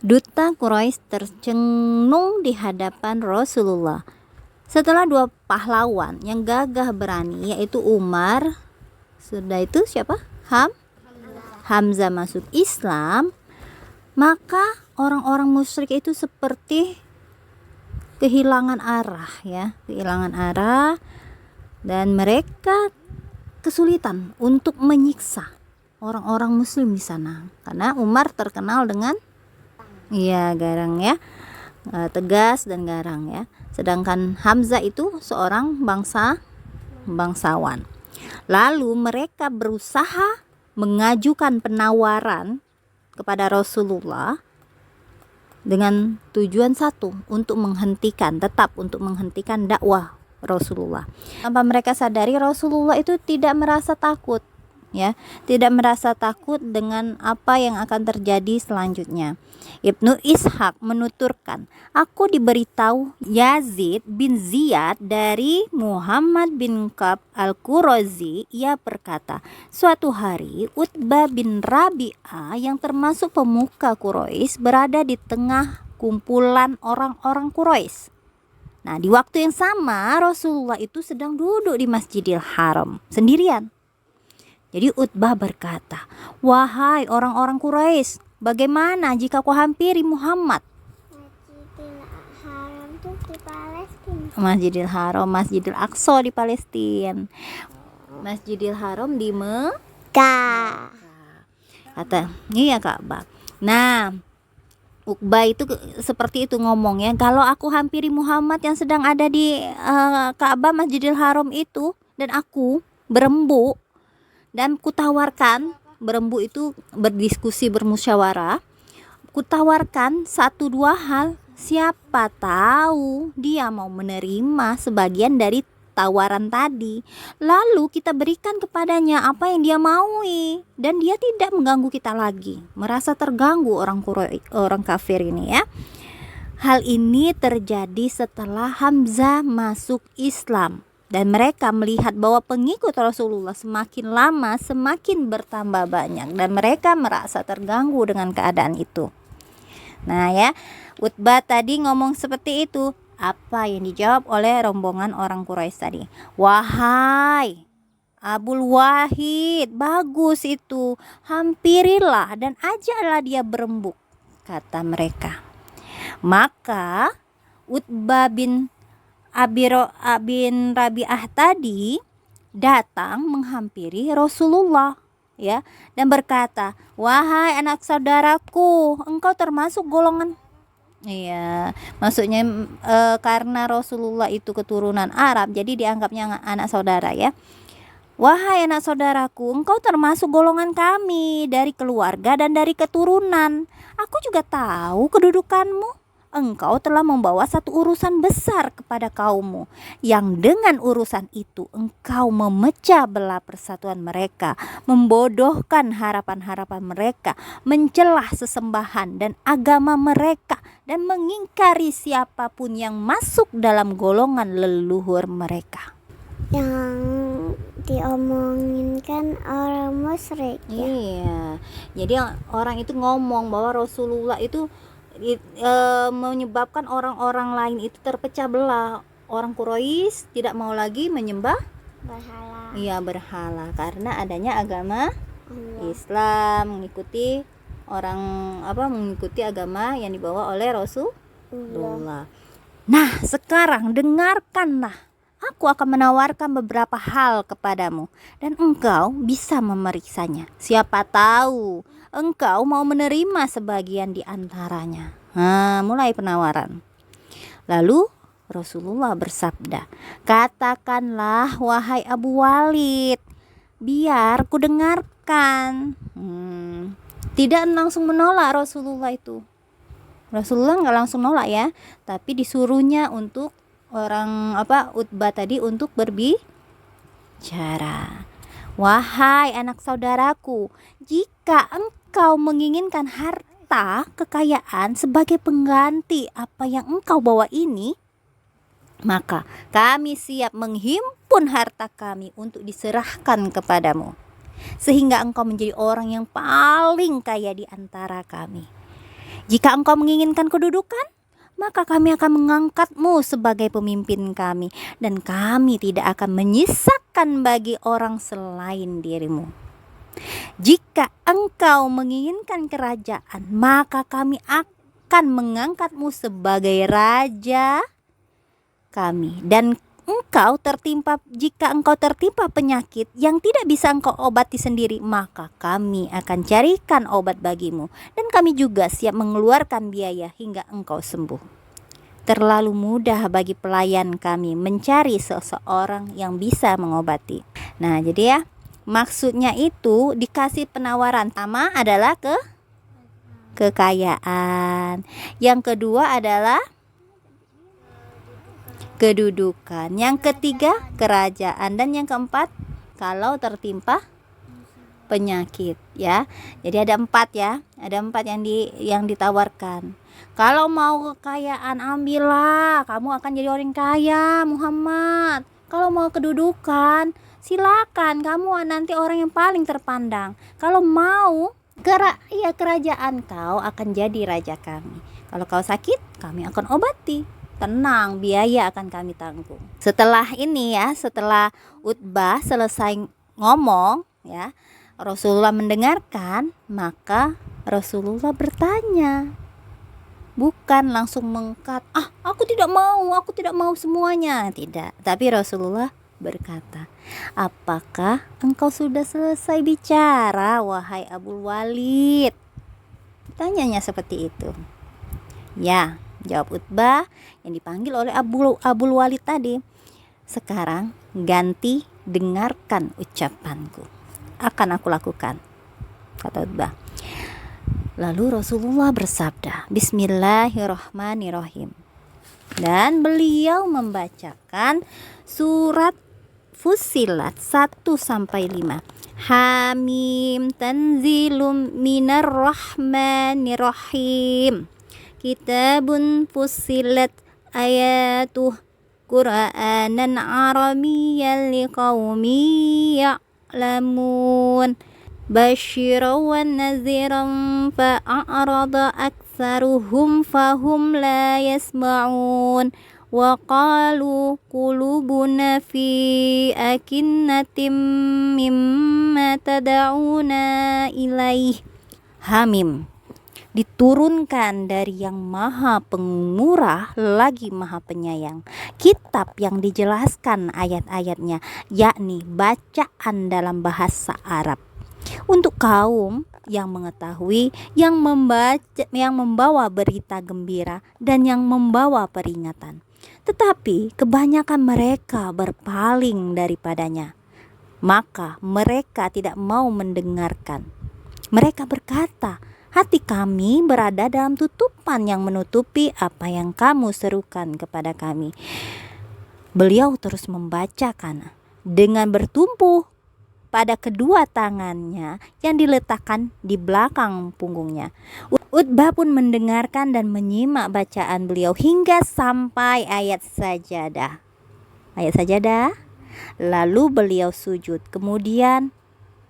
Duta Quraisy tercengung di hadapan Rasulullah. Setelah dua pahlawan yang gagah berani, yaitu Umar, sudah itu siapa? Hamzah masuk Islam, maka orang-orang musyrik itu seperti kehilangan arah dan mereka kesulitan untuk menyiksa orang-orang muslim di sana karena Umar terkenal dengan garang ya, tegas dan garang ya. Sedangkan Hamzah itu seorang bangsawan. Lalu mereka berusaha mengajukan penawaran kepada Rasulullah dengan tujuan satu, untuk menghentikan dakwah Rasulullah. Tanpa mereka sadari, Rasulullah itu tidak merasa takut dengan apa yang akan terjadi selanjutnya. Ibnu Ishaq menuturkan, aku diberitahu Yazid bin Ziyad dari Muhammad bin Ka'ab al-Qurazi, ia berkata, suatu hari Utbah bin Rabi'ah yang termasuk pemuka Quraisy berada di tengah kumpulan orang-orang Quraisy. Nah, di waktu yang sama Rasulullah itu sedang duduk di Masjidil Haram sendirian. Jadi Utbah berkata, wahai orang-orang Quraisy, bagaimana jika kau hampiri Muhammad? Masjidil Haram tuh di Palestina. Masjidil Haram, Masjidil Aqsa di Palestina. Masjidil Haram di Mekah. Kata, iya Ka'bah. Nah, Uqbah itu seperti itu ngomongnya, kalau aku hampiri Muhammad yang sedang ada di Ka'bah Masjidil Haram itu, dan aku berembuk, dan kutawarkan, berembuk itu berdiskusi, bermusyawarah, kutawarkan satu dua hal, siapa tahu dia mau menerima sebagian dari tawaran tadi, lalu kita berikan kepadanya apa yang dia maui, dan dia tidak mengganggu kita lagi, merasa terganggu orang kafir ini ya. Hal ini terjadi setelah Hamzah masuk Islam, dan mereka melihat bahwa pengikut Rasulullah semakin lama semakin bertambah banyak, dan mereka merasa terganggu dengan keadaan itu. Nah ya, Utbah tadi ngomong seperti itu. Apa yang dijawab oleh rombongan orang Quraisy tadi? Wahai Abul Wahid, bagus itu, hampirilah dan ajaklah dia berembuk, kata mereka. Maka Utbah bin Rabi'ah tadi datang menghampiri Rasulullah ya, dan berkata, wahai anak saudaraku, engkau termasuk golongan, maksudnya karena Rasulullah itu keturunan Arab, jadi dianggapnya anak saudara ya. Wahai anak saudaraku, engkau termasuk golongan kami, dari keluarga dan dari keturunan. Aku juga tahu kedudukanmu. Engkau telah membawa satu urusan besar kepada kaummu, yang dengan urusan itu engkau memecah belah persatuan mereka, membodohkan harapan-harapan mereka, mencelah sesembahan dan agama mereka, dan mengingkari siapapun yang masuk dalam golongan leluhur mereka. Yang diomongin kan orang musyrik ya? Iya, jadi orang itu ngomong bahwa Rasulullah itu menyebabkan orang-orang lain itu terpecah belah. Orang Quraisy tidak mau lagi menyembah berhala karena adanya agama Islam, mengikuti agama yang dibawa oleh Rasulullah. Nah, sekarang dengarkanlah, aku akan menawarkan beberapa hal kepadamu, dan engkau bisa memeriksanya. Siapa tahu engkau mau menerima sebagian di antaranya. Mulai penawaran. Lalu Rasulullah bersabda, katakanlah wahai Abu Walid, biar ku dengarkan. Tidak langsung menolak Rasulullah itu. Rasulullah nggak langsung nolak ya, tapi disuruhnya untuk Utbah tadi untuk berbicara. Wahai anak saudaraku, jika engkau menginginkan harta kekayaan sebagai pengganti apa yang engkau bawa ini, maka kami siap menghimpun harta kami untuk diserahkan kepadamu, sehingga engkau menjadi orang yang paling kaya di antara kami. Jika engkau menginginkan kedudukan, maka kami akan mengangkatmu sebagai pemimpin kami, dan kami tidak akan menyisakan bagi orang selain dirimu. Jika engkau menginginkan kerajaan, maka kami akan mengangkatmu sebagai raja kami, dan jika engkau tertimpa penyakit yang tidak bisa engkau obati sendiri, maka kami akan carikan obat bagimu, dan kami juga siap mengeluarkan biaya hingga engkau sembuh. Terlalu mudah bagi pelayan kami mencari seseorang yang bisa mengobati. Nah, jadi ya, maksudnya itu dikasih penawaran. Pertama adalah kekayaan. Yang kedua adalah kedudukan. Yang ketiga kerajaan, dan yang keempat kalau tertimpa penyakit, ya. Jadi ada 4 ya. Ada 4 yang ditawarkan. Kalau mau kekayaan, ambillah, kamu akan jadi orang kaya, Muhammad. Kalau mau kedudukan, silakan, kamu nanti orang yang paling terpandang. Kalau mau kerajaan, kau akan jadi raja kami. Kalau kau sakit, kami akan obati. Tenang, biaya akan kami tanggung. Setelah Utbah selesai ngomong, ya, Rasulullah mendengarkan, maka Rasulullah bertanya. Bukan langsung mengkat, aku tidak mau semuanya. Tidak, tapi Rasulullah berkata, apakah engkau sudah selesai bicara, wahai Abul Walid? Tanyanya seperti itu. Ya, jawab Utbah yang dipanggil oleh Abul Walid tadi. Sekarang ganti, dengarkan ucapanku. Akan aku lakukan, kata Utbah. Lalu Rasulullah bersabda, Bismillahirrahmanirrahim. Dan beliau membacakan surat Fussilat 1-5. Hamim tanzilum minar rahmanirrahim. Kitabun fussilat ayatuh Qur'anan arabiyyan liqaumin ya'lamun. Basyiran wa naziran fa'arada aktsaruhum fahum la yasma'un wa qalu qulubuna fi akinnatim mimma tad'una ilaih. Hamim, diturunkan dari yang maha pemurah lagi maha penyayang, kitab yang dijelaskan ayat-ayatnya, yakni bacaan dalam bahasa Arab, untuk kaum yang mengetahui, yang membawa berita gembira dan yang membawa peringatan. Tetapi kebanyakan mereka berpaling daripadanya, maka mereka tidak mau mendengarkan. Mereka berkata, hati kami berada dalam tutupan yang menutupi apa yang kamu serukan kepada kami. Beliau terus membacakan dengan bertumpu pada kedua tangannya yang diletakkan di belakang punggungnya. Utbah pun mendengarkan dan menyimak bacaan beliau hingga sampai ayat sajadah. Lalu beliau sujud. Kemudian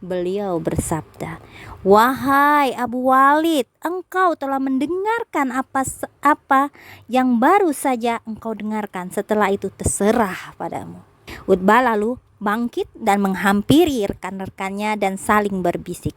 beliau bersabda, wahai Abu Walid, engkau telah mendengarkan apa yang baru saja engkau dengarkan. Setelah itu terserah padamu. Utbah lalu bangkit dan menghampiri rekan-rekannya dan saling berbisik,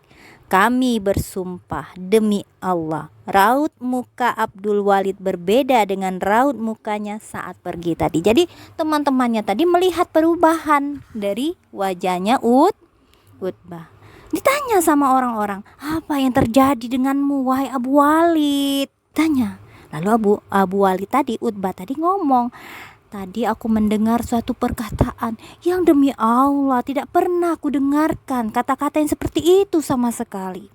kami bersumpah demi Allah, raut muka Abdul Walid berbeda dengan raut mukanya saat pergi tadi. Jadi teman-temannya tadi melihat perubahan dari wajahnya Utbah. Ditanya sama orang-orang, apa yang terjadi denganmu wahai Abu Walid? Tanya. Lalu Abu Walid tadi, Utbah tadi ngomong, tadi aku mendengar suatu perkataan yang demi Allah tidak pernah aku dengarkan kata-kata yang seperti itu sama sekali.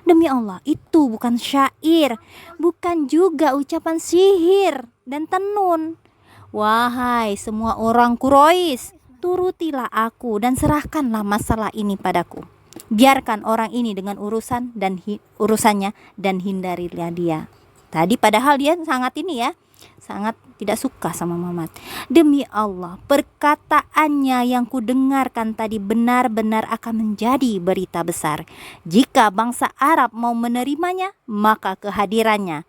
Demi Allah, itu bukan syair, bukan juga ucapan sihir dan tenun. Wahai semua orang Quraisy, turutilah aku dan serahkanlah masalah ini padaku. Biarkan orang ini dengan urusannya dan hindarilah dia. Tadi padahal dia sangat ini ya, sangat tidak suka sama Muhammad. Demi Allah, perkataannya yang kudengarkan tadi benar-benar akan menjadi berita besar. Jika bangsa Arab mau menerimanya, maka kehadirannya,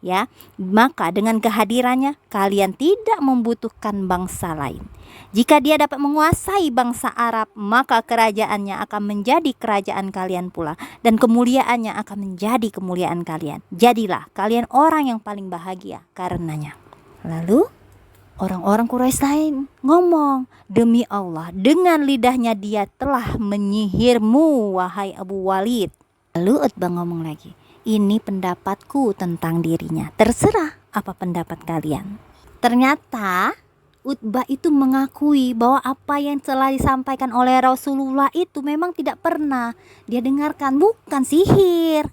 ya, maka dengan kehadirannya kalian tidak membutuhkan bangsa lain. Jika dia dapat menguasai bangsa Arab, maka kerajaannya akan menjadi kerajaan kalian pula, dan kemuliaannya akan menjadi kemuliaan kalian. Jadilah kalian orang yang paling bahagia karenanya. Lalu orang-orang Quraisy lain ngomong, demi Allah, dengan lidahnya dia telah menyihirmu, wahai Abu Walid. Lalu Utbah ngomong lagi, ini pendapatku tentang dirinya, terserah apa pendapat kalian. Ternyata Utbah itu mengakui bahwa apa yang telah disampaikan oleh Rasulullah itu memang tidak pernah dia dengarkan, bukan sihir.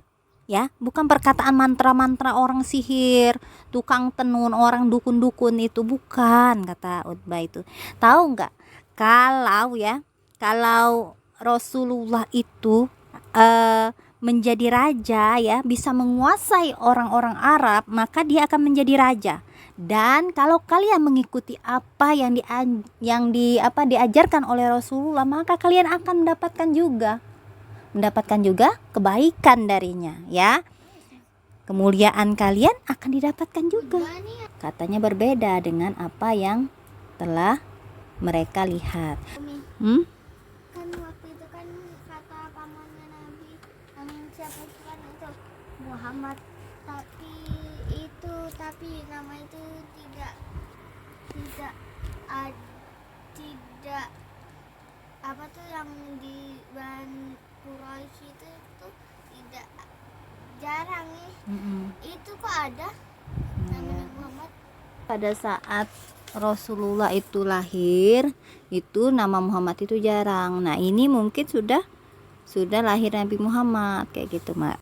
Ya, bukan perkataan mantra-mantra orang sihir, tukang tenun, orang dukun-dukun itu bukan, kata Utbah itu. Tahu nggak? Kalau Rasulullah itu menjadi raja, ya, bisa menguasai orang-orang Arab, maka dia akan menjadi raja. Dan kalau kalian mengikuti apa yang diajarkan oleh Rasulullah, maka kalian akan mendapatkan juga kebaikan darinya, ya. Kemuliaan kalian akan didapatkan juga. Katanya berbeda dengan apa yang telah mereka lihat. Kan waktu itu kan kata pamannya Nabi yang siapa itu kan itu Muhammad, tapi nama itu tidak apa tuh yang di Bani Quraisy itu tuh tidak jarang nih. Itu kok ada namanya Muhammad. Pada saat Rasulullah itu lahir, itu nama Muhammad itu jarang. Nah, ini mungkin sudah lahir Nabi Muhammad kayak gitu, Mak.